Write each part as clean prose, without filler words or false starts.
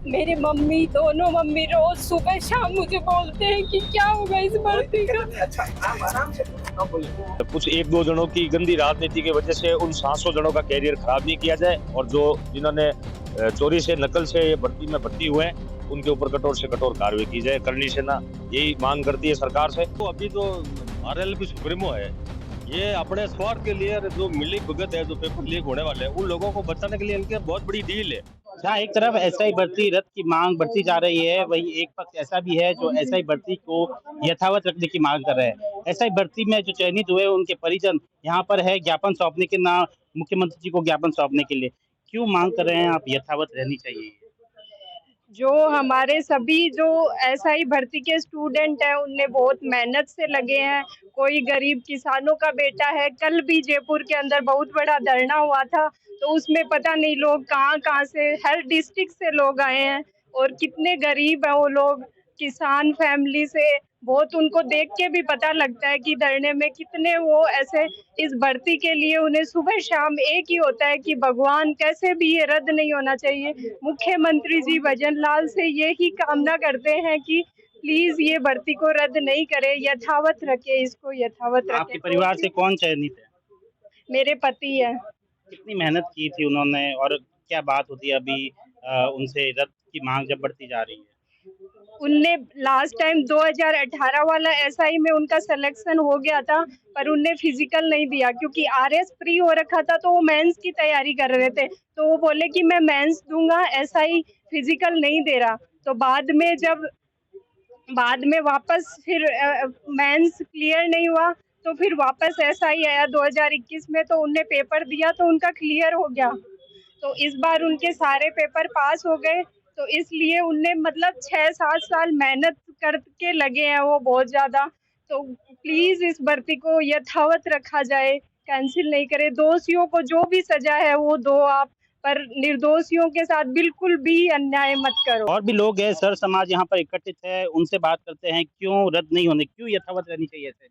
मेरी मम्मी, दोनों मम्मी रोज सुबह शाम मुझे बोलते हैं कि क्या होगा इस भर्ती का। अच्छा, आप आराम से ना बोलिए। कुछ एक दो जनों की गंदी राजनीति की वजह से उन 700 जनों का कैरियर खराब नहीं किया जाए, और जो जिन्होंने चोरी से नकल से ये भर्ती में भर्ती हुए हैं उनके ऊपर कठोर से कठोर कार्रवाई की जाए। करनी सेना यही मांग करती है सरकार से। तो अभी जो आरएलपी सुप्रीमो है, ये अपने स्वार्थ के लिए जो मिली भगत है, जो पेपर लीक होने वाले हैं, उन लोगों को बचाने के लिए इनके बहुत बड़ी डील है। जहाँ एक तरफ एसआई भर्ती रद्द की मांग बढ़ती जा रही है, वहीं एक पक्ष ऐसा भी है जो एसआई भर्ती को यथावत रखने की मांग कर रहे हैं। एसआई भर्ती में जो चयनित हुए उनके परिजन यहाँ पर है ज्ञापन सौंपने के नाम, मुख्यमंत्री जी को ज्ञापन सौंपने के लिए। क्यों मांग कर रहे हैं आप यथावत रहनी चाहिए? जो हमारे सभी जो एसआई भर्ती के स्टूडेंट हैं उनने बहुत मेहनत से लगे हैं। कोई गरीब किसानों का बेटा है। कल भी जयपुर के अंदर बहुत बड़ा धरना हुआ था, तो उसमें पता नहीं लोग कहाँ कहाँ से, हर डिस्ट्रिक्ट से लोग आए हैं और कितने गरीब है वो लोग, किसान फैमिली से। बहुत उनको देख के भी पता लगता है कि धरने में कितने वो ऐसे इस भर्ती के लिए उन्हें सुबह शाम एक ही होता है कि भगवान कैसे भी ये रद्द नहीं होना चाहिए। मुख्यमंत्री जी भजन लाल से ये ही कामना करते हैं कि प्लीज ये भर्ती को रद्द नहीं करे, यथावत रखे, इसको यथावत रखे। आपके परिवार से कौन चयनित है? मेरे पति है। कितनी मेहनत की थी उन्होंने और क्या बात होती है अभी उनसे रद्द की मांग जब बढ़ती जा रही है? उनने लास्ट टाइम 2018 वाला एसआई में उनका सिलेक्शन हो गया था, पर उनने फिजिकल नहीं दिया क्योंकि आरएस फ्री हो रखा था, तो वो मेंस की तैयारी कर रहे थे। तो वो बोले कि मैं मेंस दूंगा, एसआई फिजिकल नहीं दे रहा। तो बाद में वापस फिर मेंस क्लियर नहीं हुआ, तो फिर वापस एसआई आया 2021 में, तो उनने पेपर दिया तो उनका क्लियर हो गया। तो इस बार उनके सारे पेपर पास हो गए, तो इसलिए उनने मतलब 6-7 साल मेहनत करके लगे हैं वो बहुत ज्यादा। तो प्लीज इस भर्ती को यथावत रखा जाए, कैंसिल नहीं करे। दोषियों को जो भी सजा है वो दो आप, पर निर्दोषियों के साथ बिल्कुल भी अन्याय मत करो। और भी लोग हैं, सर समाज यहाँ पर एकत्रित है, उनसे बात करते हैं क्यों रद्द नहीं होने, क्यों यथावत रहनी चाहिए ऐसे?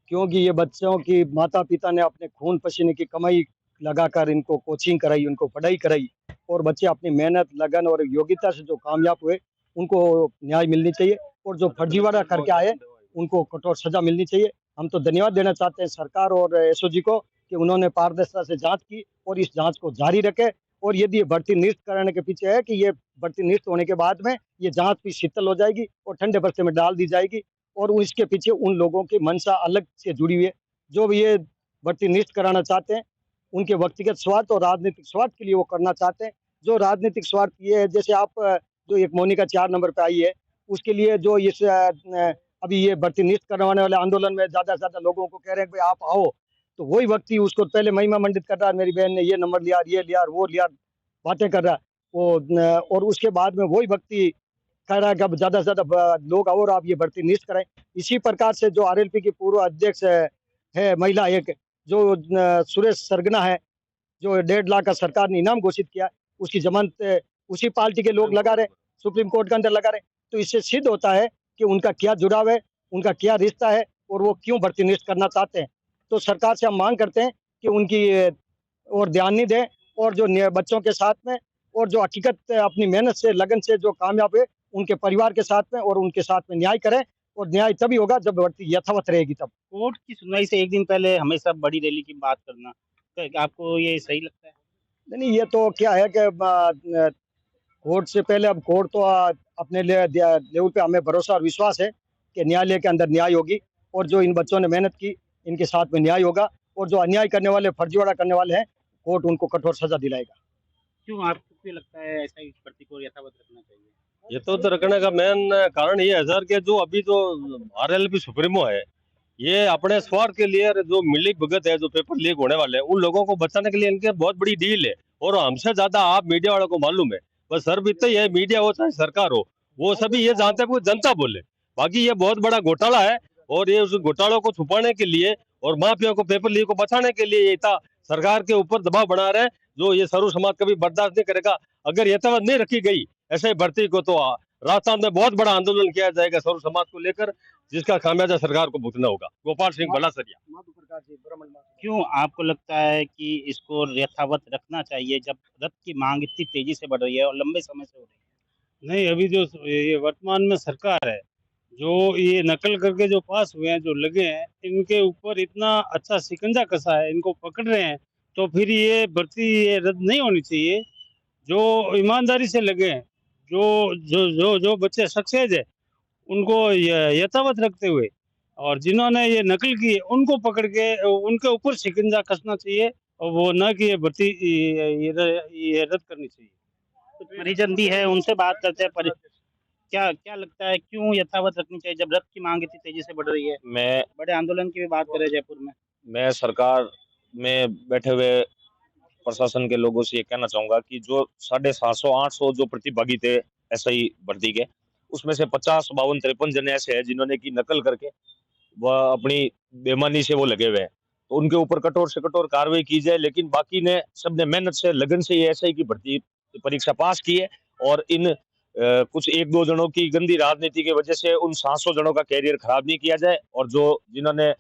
क्योंकि ये बच्चों की माता पिता ने अपने खून पसीने की कमाई लगाकर इनको कोचिंग कराई, उनको पढ़ाई कराई, और बच्चे अपनी मेहनत लगन और योग्यता से जो कामयाब हुए उनको न्याय मिलनी चाहिए, और जो फर्जीवाड़ा करके आए उनको कठोर सजा मिलनी चाहिए। हम तो धन्यवाद देना चाहते हैं सरकार और एसओजी को कि उन्होंने पारदर्शिता से जांच की और इस जांच को जारी रखे। और यदि ये भर्ती निरस्त कराने के पीछे है कि ये भर्ती निरस्त होने के बाद में ये जांच भी शीतल हो जाएगी और ठंडे बस्ते में डाल दी जाएगी, और इसके पीछे उन लोगों की मंशा अलग से जुड़ी हुई है जो भी ये भर्ती निरस्त कराना चाहते हैं। उनके व्यक्तिगत स्वार्थ और राजनीतिक स्वार्थ के लिए वो करना चाहते हैं। जो राजनीतिक स्वार्थ ये है, जैसे आप जो एक मोनिका 4 नंबर पे आई है, उसके लिए जो इस अभी ये भर्ती निरस्त करवाने वाले आंदोलन में ज्यादा से ज्यादा लोगों को कह रहे हैं कि आप आओ, तो वही व्यक्ति उसको पहले महिमा मंडित कर रहा है, मेरी बहन ने ये नंबर लिया, ये लिया, वो लिया, बातें कर रहा है वो। और उसके बाद में वही व्यक्ति कह रहा है कि अब ज्यादा से ज्यादा लोग आओ और आप ये भर्ती निरस्त कराएं। इसी प्रकार से जो आरएलपी की पूर्व अध्यक्ष है महिला एक, जो सुरेश सरगना है, जो 1.5 लाख का सरकार ने इनाम घोषित किया, उसकी जमानत उसी पार्टी के लोग लगा रहे, सुप्रीम कोर्ट के अंदर लगा रहे। तो इससे सिद्ध होता है कि उनका क्या जुड़ाव है, उनका क्या रिश्ता है, और वो क्यों भर्ती निरस्त करना चाहते हैं। तो सरकार से हम मांग करते हैं कि उनकी और ध्यान नहीं दें, और जो बच्चों के साथ में और जो हकीकत अपनी मेहनत से लगन से जो कामयाब हुए उनके परिवार के साथ में और उनके साथ में न्याय करें। और न्याय तभी होगा जब भर्ती यथावत रहेगी तब। कोर्ट की सुनवाई से एक दिन पहले हमेशा बड़ी रैली की बात करना, तो आपको ये सही लगता है? नहीं, ये तो क्या है कि कोर्ट से पहले अब कोर्ट तो अपने लेवल पे हमें भरोसा और विश्वास है कि न्यायालय के अंदर न्याय होगी, और जो इन बच्चों ने मेहनत की इनके साथ में न्याय होगा, और जो अन्याय करने वाले फर्जीवाड़ा करने वाले हैं कोर्ट उनको कठोर सजा दिलाएगा। क्यों आपको क्यों लगता है ऐसा इस भर्ती को यथावत रखना चाहिए? ये तो रखने का मेन कारण ये है सर कि जो अभी जो आरएलपी सुप्रीमो है, ये अपने स्वार्थ के लिए जो मिली भगत है, जो पेपर लीक होने वाले हैं, उन लोगों को बचाने के लिए इनके बहुत बड़ी डील है। और हमसे ज्यादा आप मीडिया वालों को मालूम है, बस सर भी है, मीडिया हो चाहे सरकार हो, वो सभी ये जानते हैं कि जनता बोले। बाकी ये बहुत बड़ा घोटाला है, और ये उस घोटालों को छुपाने के लिए और माफिया को, पेपर लीक को बचाने के लिए ये इतना सरकार के ऊपर दबाव बना रहे हैं, जो ये सर्व समाज कभी बर्दाश्त नहीं करेगा। अगर यथावत नहीं रखी गई ऐसे भर्ती को, तो राजस्थान में बहुत बड़ा आंदोलन किया जाएगा सर्व समाज को लेकर, जिसका खामियाजा सरकार को भुगतना होगा। गोपाल सिंह बलासरिया। क्यों आपको लगता है कि इसको यथावत रखना चाहिए जब रद्द की मांग इतनी तेजी से बढ़ रही है और लंबे समय से हो रही है? नहीं, अभी जो ये वर्तमान में सरकार है, जो ये नकल करके जो पास हुए हैं, जो लगे हैं, इनके ऊपर इतना अच्छा शिकंजा कसा है, इनको पकड़ रहे हैं, तो फिर ये भर्ती ये रद्द नहीं होनी चाहिए। जो ईमानदारी से लगे हैं, जो बच्चे सक्सेस है, उनको यथावत रखते हुए, और जिन्होंने ये नकल की है, उनको पकड़ के उनके ऊपर शिकंजा कसना चाहिए, और वो ना कि ये भर्ती ये रद्द करनी चाहिए। कुछ परिजन भी है, उनसे बात करते हैं। क्या क्या लगता है, क्यों यथावत रखनी चाहिए जब रथ की मांग इतनी तेजी से बढ़ रही है? मैं बड़े आंदोलन की भी बात करें जयपुर में। मैं सरकार में बैठे हुए प्रशासन के लोगों से ये कहना चाहूंगा कि जो 750-800 जो प्रतिभागी थे एसआई भर्ती के, उसमें से 50, 52, 53 जने ऐसे हैं जिन्होंने की नकल करके वह अपनी बेईमानी से वो लगे हुए हैं, तो उनके ऊपर कठोर से कठोर कार्रवाई की जाए। लेकिन बाकी ने सबने मेहनत से लगन से ये एसआई की भर्ती परीक्षा पास की है, और इन कुछ 1-2 जनों की गंदी राजनीति की वजह से उन 700 जनों का कैरियर खराब नहीं किया जाए, और जो जिन्होंने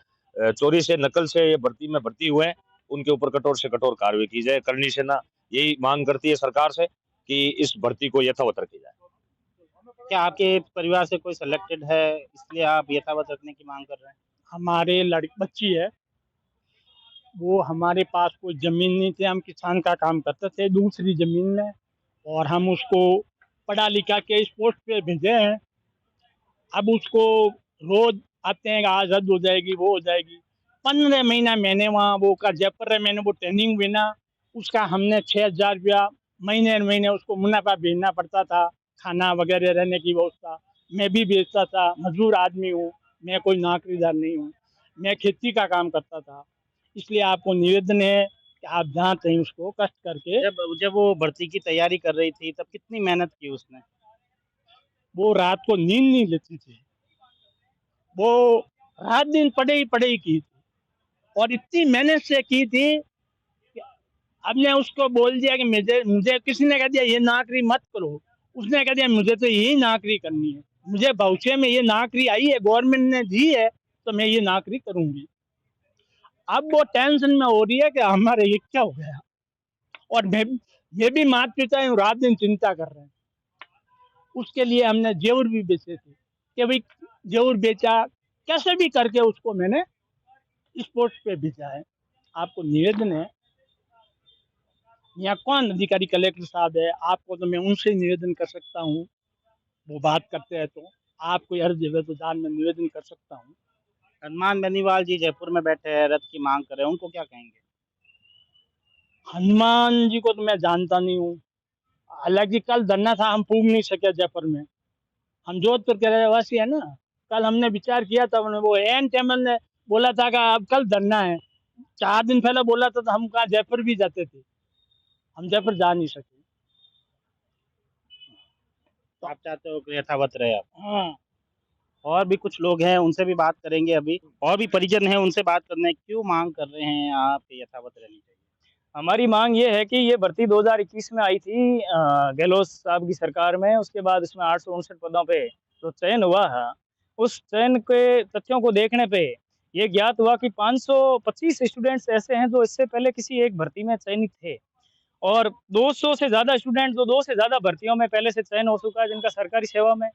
चोरी से नकल से ये भर्ती में भर्ती हुए हैं, उनके ऊपर कठोर से कठोर कार्रवाई की जाए। करनी सेना यही मांग करती है सरकार से कि इस भर्ती को यथावत रखी जाए। क्या आपके परिवार से कोई सिलेक्टेड है, इसलिए आप यथावत रखने की मांग कर रहे हैं? हमारे बच्ची है, वो हमारे पास कोई ज़मीन नहीं थी, हम किसान का काम करते थे दूसरी ज़मीन में, और हम उसको पढ़ा लिखा के इस पोस्ट पे भेजे हैं। अब उसको रोज़ आते हैं, आज हद हो जाएगी, वो हो जाएगी। 15 महीना मैंने वहाँ वो का जयपुर में मैंने वो ट्रेनिंग हुई ना, उसका हमने 6,000 रुपया महीने उसको मुनाफा भेजना पड़ता था, खाना वगैरह रहने की व्यवस्था। मैं भी बेचता था, मजदूर आदमी हूँ, मैं कोई नौकरीदार नहीं हूँ, मैं खेती का काम करता था। इसलिए आपको निवेदन है कि आप जहाँ कहीं उसको कष्ट करके। जब वो भर्ती की तैयारी कर रही थी, तब कितनी मेहनत की उसने? वो रात को नींद नहीं लेती थी, वो रात दिन पढ़ाई की थी, और इतनी मेहनत से की थी कि हमने उसको बोल दिया कि मुझे किसी ने कह दिया ये नौकरी मत करो, उसने कह दिया मुझे तो यही नौकरी करनी है, मुझे भविष्य में ये नौकरी आई है, गवर्नमेंट ने दी है, तो मैं ये नौकरी करूंगी। अब वो टेंशन में हो रही है कि हमारे ये क्या हो गया, और मैं भी माता पिता हूँ, रात दिन चिंता कर रहे हैं। उसके लिए हमने जेवर भी बेचे थे कि भाई जेवर बेचा, कैसे भी करके उसको मैंने इस पोस्ट पे भेजा है। आपको निवेदन है, यहाँ कौन अधिकारी कलेक्टर साहब है, आपको तो मैं उनसे निवेदन कर सकता हूँ, वो बात करते हैं तो आप कोई अर्ज देवे तो दान में निवेदन कर सकता हूँ। हनुमान बेनीवाल जी जयपुर में बैठे हैं, रथ की मांग कर रहे हैं, उनको क्या कहेंगे? हनुमान जी को तो मैं जानता नहीं हूँ, हालांकि कल धरना था, हम पूछ नहीं सके जयपुर में, हम जोधपुर के रहवासी है ना। कल हमने विचार किया था, वो एन टाइम ने बोला था कि अब कल धरना है, 4 दिन पहले बोला था, तो हम कहा जयपुर भी जाते थे, हम जयपुर जा नहीं सके। तो आप चाहते हो कि यथावत रहे आप? हाँ, और भी कुछ लोग हैं, उनसे भी बात करेंगे अभी, और भी परिजन हैं, उनसे बात करने क्यों मांग कर रहे हैं आप यथावत रहनी चाहिए? हमारी मांग ये है कि ये भर्ती 2021 में आई थी गहलोत साहब की सरकार में, उसके बाद इसमें 859 पदों पे जो चयन हुआ है, उस चयन के तथ्यों को देखने पे ये ज्ञात हुआ कि 525 स्टूडेंट्स ऐसे हैं जो इससे पहले किसी एक भर्ती में चयनित थे, और 200 से ज़्यादा स्टूडेंट जो 2 से ज़्यादा भर्तियों में पहले से चयन हो चुका है जिनका सरकारी सेवा में,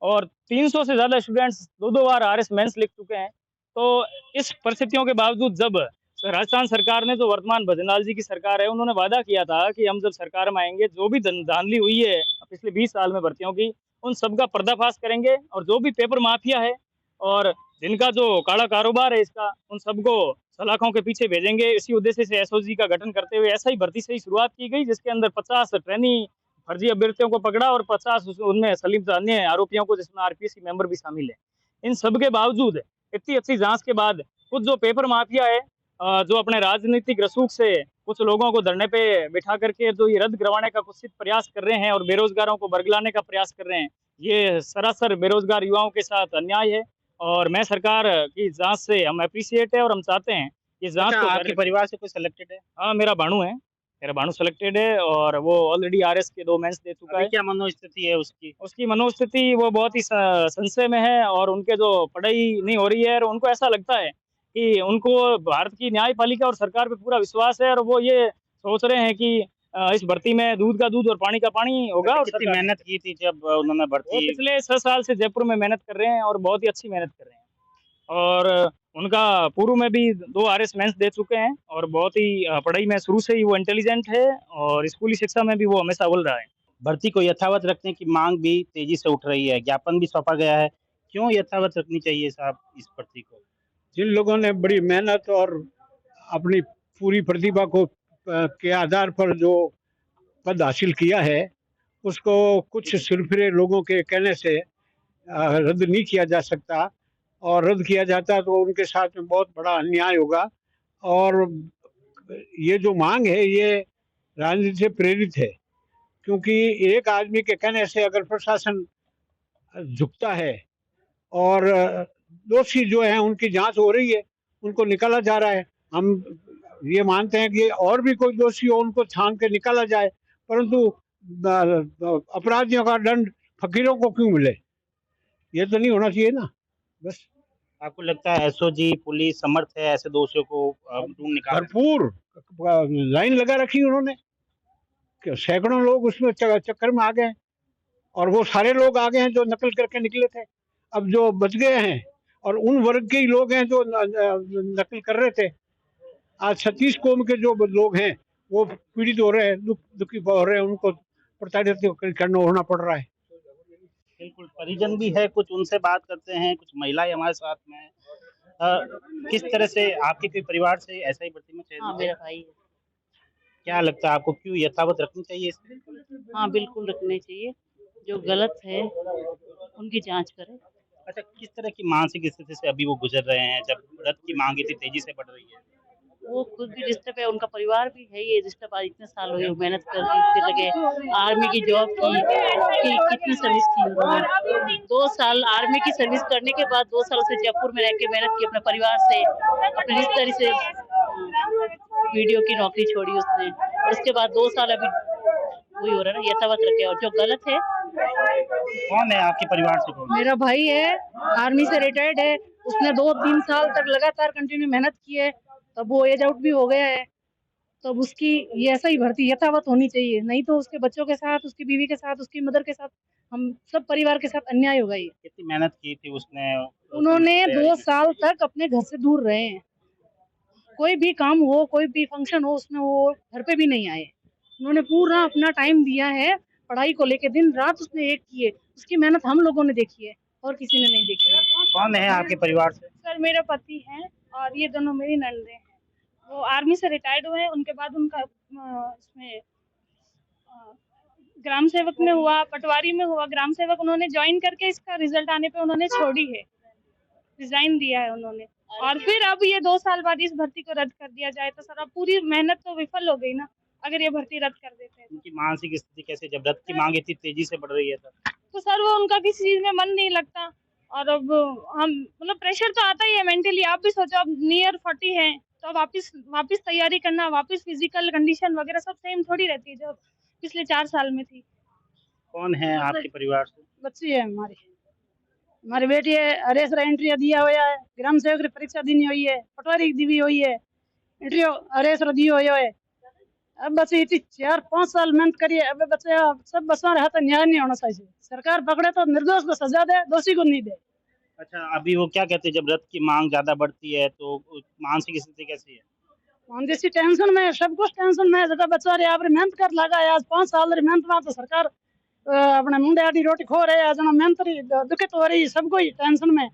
और 300 से ज़्यादा स्टूडेंट्स 2-2 बार आरएस मेंस लिख चुके हैं। तो इस परिस्थितियों के बावजूद जब राजस्थान सरकार ने, जो वर्तमान भजनलाल जी की सरकार है, उन्होंने वादा किया था कि हम जब सरकार में आएंगे जो भी धांधली हुई है पिछले 20 साल में भर्तियों की, उन सबका पर्दाफाश करेंगे, और जो भी पेपर माफिया है और जिनका जो काला कारोबार है इसका, उन सबको सलाखों के पीछे भेजेंगे। इसी उद्देश्य से एसओजी का गठन करते हुए ऐसा ही भर्ती से ही शुरुआत की गई, जिसके अंदर 50 ट्रेनी फर्जी अभ्यर्थियों को पकड़ा और 50 उनमें सलीम अन्य आरोपियों को, जिसमें आरपीएस मेंबर भी शामिल है। इन सब के बावजूद इतनी अच्छी जांच के बाद कुछ जो पेपर माफिया है, जो अपने राजनीतिक रसूख से कुछ लोगों को धरने पे बिठा करके जो ये रद्द करवाने का कुछ प्रयास कर रहे हैं और बेरोजगारों को बरगलाने का प्रयास कर रहे हैं, ये सरासर बेरोजगार युवाओं के साथ अन्याय है। और मैं सरकार की जांच से हम अप्रिशिएट है, और हम चाहते हैं कि जांच को। आपके परिवार से कोई सिलेक्टेड है? हाँ, मेरा भाणु सेलेक्टेड है, और वो ऑलरेडी आरएस के 2 मेंस दे चुका है। क्या मनोस्थिति है उसकी? उसकी मनोस्थिति वो बहुत ही संशय में है, और उनके जो पढ़ाई नहीं हो रही है, और उनको ऐसा लगता है कि उनको भारत की न्यायपालिका और सरकार पे पूरा विश्वास है, और वो ये सोच रहे हैं कि इस भर्ती में दूध का दूध और पानी का पानी होगा। और कितनी मेहनत की थी जब उन्होंने वो भर्ती? पिछले 6 साल से जयपुर में मेहनत कर रहे हैं और बहुत ही अच्छी मेहनत कर रहे हैं। और उनका पूर्व में भी 2 RS मेंस दे चुके हैं और बहुत ही पढ़ाई में शुरू से ही वो इंटेलिजेंट है और स्कूली शिक्षा में भी वो हमेशा अव्वल रहा है। भर्ती को यथावत रखने की मांग भी तेजी से उठ रही है, ज्ञापन भी सौंपा गया है। क्यों यथावत रखनी चाहिए साहब इस भर्ती को? जिन लोगों ने बड़ी मेहनत और अपनी पूरी प्रतिभा को के आधार पर जो पद हासिल किया है, उसको कुछ सिरफिरे लोगों के कहने से रद्द नहीं किया जा सकता, और रद्द किया जाता तो उनके साथ में बहुत बड़ा अन्याय होगा। और ये जो मांग है ये राजनीति से प्रेरित है, क्योंकि एक आदमी के कहने से अगर प्रशासन झुकता है और दोषी जो है उनकी जांच हो रही है, उनको निकाला जा रहा है, हम ये मानते हैं कि और भी कोई दोषी हो उनको छान के निकाला जाए, परंतु अपराधियों का दंड फकीरों को क्यों मिले? ये तो नहीं होना चाहिए ना। बस आपको लगता है एसओजी पुलिस समर्थ है ऐसे दोषियों को ढूंढ निकालने? भरपूर लाइन लगा रखी उन्होंने, सैकड़ों लोग उसमें चक्कर में आ गए, और वो सारे लोग आ गए हैं जो नकल करके निकले थे। अब जो बच गए हैं और उन वर्ग के ही लोग हैं जो नकल कर रहे थे, आज 36 कौम के जो लोग हैं वो पीड़ित हो रहे हैं, दुखी हो रहे हैं, उनको प्रताड़ित करना होना पड़ रहा है। बिल्कुल, परिजन भी है, कुछ उनसे बात करते हैं, कुछ महिलाएं हमारे साथ में हैं। किस तरह से आपके कोई परिवार से ऐसा ही भर्ती में चयन? हाँ, मेरा भाई है। क्या लगता है आपको, क्यों यथावत रखनी चाहिए इसमें? हाँ, बिल्कुल रखने चाहिए। जो गलत है उनकी जांच करें। अच्छा, किस तरह की मानसिक स्थिति से अभी वो गुजर रहे हैं जब रद्द की मांग इतनी तेजी से बढ़ रही है? वो खुद भी डिस्टर्ब है, उनका परिवार भी है ये डिस्टर्ब। आज इतने साल हुए मेहनत कर के लगे, आर्मी की जॉब की कितनी सर्विस की उन्होंने। 2 साल आर्मी की सर्विस करने के बाद 2 साल से जयपुर में रह के मेहनत की अपने परिवार से, अपने रिश्तेदारी से। वीडियो की नौकरी छोड़ी उसने, और उसके बाद 2 साल अभी वही हो रहा है ना, यथावत रखे। और जो गलत है। कौन है आपके परिवार से? मेरा भाई है, आर्मी से रिटायर्ड है, उसने 2-3 साल तक लगातार कंटिन्यू मेहनत की है, तब वो एज आउट भी हो गया है। तब उसकी ये ऐसा ही भर्ती यथावत होनी चाहिए, नहीं तो उसके बच्चों के साथ, उसकी बीवी के साथ, उसकी मदर के साथ, हम सब परिवार के साथ अन्याय होगा। ये कितनी मेहनत की थी उसने? उन्होंने 2 साल तक अपने घर से दूर रहे हैं, कोई भी काम हो, कोई भी फंक्शन हो, उसमें वो घर पे भी नहीं आए। उन्होंने पूरा अपना टाइम दिया है पढ़ाई को लेके, दिन रात उसने एक की है। उसकी मेहनत हम लोगों ने देखी है और किसी ने नहीं देखी है। कौन है आपके परिवार से? सर, मेरे पति हैं और ये दोनों मेरी नंदे हैं। वो आर्मी से रिटायर्ड हुए हैं, उनके बाद उनका इसमें ग्राम सेवक में हुआ, पटवारी में हुआ ग्राम सेवक। उन्होंने ज्वाइन करके इसका रिजल्ट आने पे उन्होंने छोड़ी है, रिजाइन दिया है उन्होंने। और फिर अब ये 2 साल बाद इस भर्ती को रद्द कर दिया जाए तो सर अब पूरी मेहनत तो विफल हो गई ना, अगर ये भर्ती रद्द कर देते हैं। उनकी मानसिक स्थिति कैसे, जब रद्द की मांग इतनी तेजी से बढ़ रही है तो सर वो उनका किसी चीज में मन नहीं लगता। और अब हम मतलब प्रेशर तो आता ही है मेंटली। आप भी सोचो, अब नियर 40 है तो वापस तैयारी करना, वापस फिजिकल कंडीशन वगैरह सब सेम थोड़ी रहती है जो पिछले 4 साल में थी। कौन है आपके परिवार से? बच्ची है हमारी बेटी है, अरेस एंट्री दिया हुआ है, ग्राम सेवक की परीक्षा देनी हुई है, पटवारी दी हुई है, एंट्री अरेस दी हुई है। अब बच्चे इतनी 4-5 साल मेहनत करिए, अब बच्चे सब बच्चों रहा तो न्याय नहीं होना चाहिए। सरकार पकड़े तो निर्दोष को सजा दे, दोषी को नहीं दे। अच्छा, अभी वो क्या कहते हैं, जब रद्द की मांग ज्यादा बढ़ती है तो मानसिक स्थिति कैसी है? मानसी टेंशन में, सब कुछ टेंशन में। जगह बच्चा रे आप मेहनत कर लगा है, आज 5 साल मेहनत में तो सरकार अपने मुंडे आटी रोटी खो रहे हैं, मेहनत दुखित हो रही, सबको ही टेंशन में।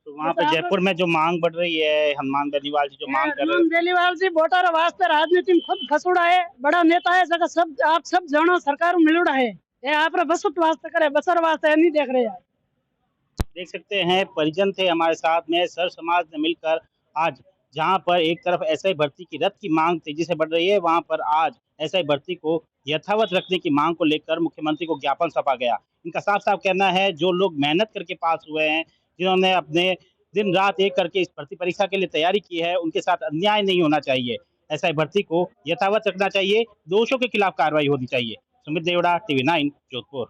तो वहाँ पे जयपुर में जो मांग बढ़ रही है, हनुमान बेनीवाल जी जो मांग कर रहे हैं। हनुमान बेनीवाल जी वोटर वास्ते राजनीति में खुद फसुड़ा है, बड़ा नेता है, जगह सब आप सब जानो सरकार मिलुड़ा है, ये आप बसत वास्ते करे, बसर वास्ते नहीं देख रहे हैं। देख सकते हैं, परिजन थे हमारे साथ में, सर समाज ने मिलकर आज जहां पर एक तरफ एसआई भर्ती की रद्द की मांग तेजी से बढ़ रही है, वहां पर आज एसआई भर्ती को यथावत रखने की मांग को लेकर मुख्यमंत्री को ज्ञापन सौंपा गया। इनका साफ साफ कहना है, जो लोग मेहनत करके पास हुए हैं, जिन्होंने अपने दिन रात एक करके इस भर्ती परीक्षा के लिए तैयारी की है, उनके साथ अन्याय नहीं होना चाहिए। एसआई भर्ती को यथावत रखना चाहिए, दोषियों के खिलाफ कार्रवाई होनी चाहिए। सुमित देवड़ा, TV9 जोधपुर।